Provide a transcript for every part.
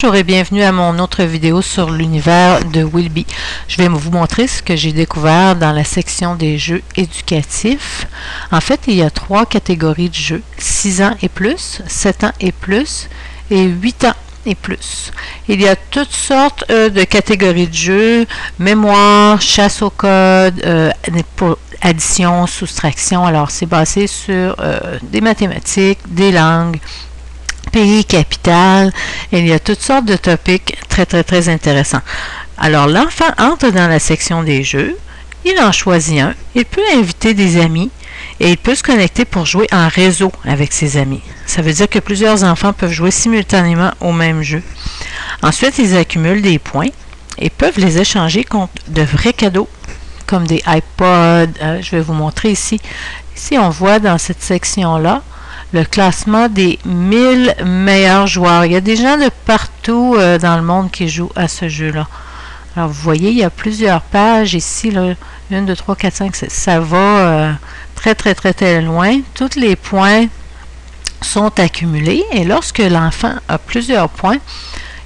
Bonjour et bienvenue à mon autre vidéo sur l'univers de Wilby. Je vais vous montrer ce que j'ai découvert dans la section des jeux éducatifs. En fait, il y a 3 catégories de jeux: 6 ans et plus, 7 ans et plus et 8 ans et plus. Il y a toutes sortes de catégories de jeux: mémoire, chasse au code, pour addition, soustraction. Alors, c'est basé sur des mathématiques, des langues, pays, capitale. Il y a toutes sortes de topics très intéressants. Alors, l'enfant entre dans la section des jeux, il en choisit un, il peut inviter des amis et il peut se connecter pour jouer en réseau avec ses amis. Ça veut dire que plusieurs enfants peuvent jouer simultanément au même jeu. Ensuite, ils accumulent des points et peuvent les échanger contre de vrais cadeaux, comme des iPods. Je vais vous montrer ici. Ici, on voit dans cette section-là le classement des 1000 meilleurs joueurs. Il y a des gens de partout dans le monde qui jouent à ce jeu-là. Alors, vous voyez, il y a plusieurs pages ici, là, 1, 2, 3, 4, 5, ça va très loin. Tous les points sont accumulés et lorsque l'enfant a plusieurs points,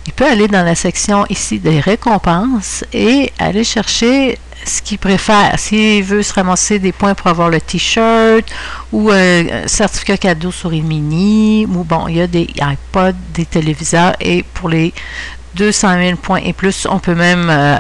il peut aller dans la section ici des récompenses et aller chercher ce qu'il préfère. S'il veut se ramasser des points pour avoir le t-shirt ou un certificat cadeau sur les mini, ou bon, il y a des iPods, des téléviseurs, et pour les 200 000 points et plus, on peut même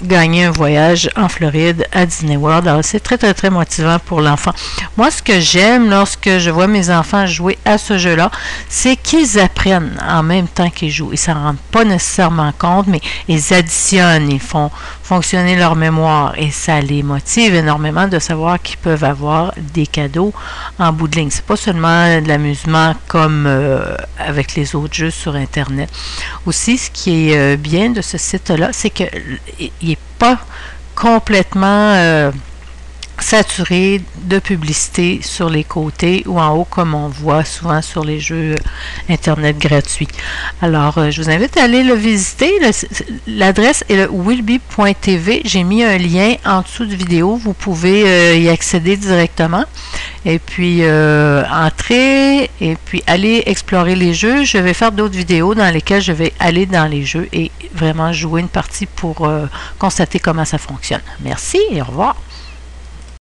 gagner un voyage en Floride à Disney World. Alors, c'est très motivant pour l'enfant. Moi, ce que j'aime lorsque je vois mes enfants jouer à ce jeu-là, c'est qu'ils apprennent en même temps qu'ils jouent. Ils ne s'en rendent pas nécessairement compte, mais ils additionnent, ils font fonctionner leur mémoire et ça les motive énormément de savoir qu'ils peuvent avoir des cadeaux en bout de ligne. C'est pas seulement de l'amusement comme avec les autres jeux sur Internet. Aussi, ce qui est bien de ce site-là, c'est qu'il n'est pas complètement saturé de publicité sur les côtés ou en haut comme on voit souvent sur les jeux Internet gratuits. Alors, je vous invite à aller le visiter. L'adresse est le wilby.tv. J'ai mis un lien en dessous de vidéo. Vous pouvez y accéder directement. Et puis, entrer et puis aller explorer les jeux. Je vais faire d'autres vidéos dans lesquelles je vais aller dans les jeux et vraiment jouer une partie pour constater comment ça fonctionne. Merci et au revoir.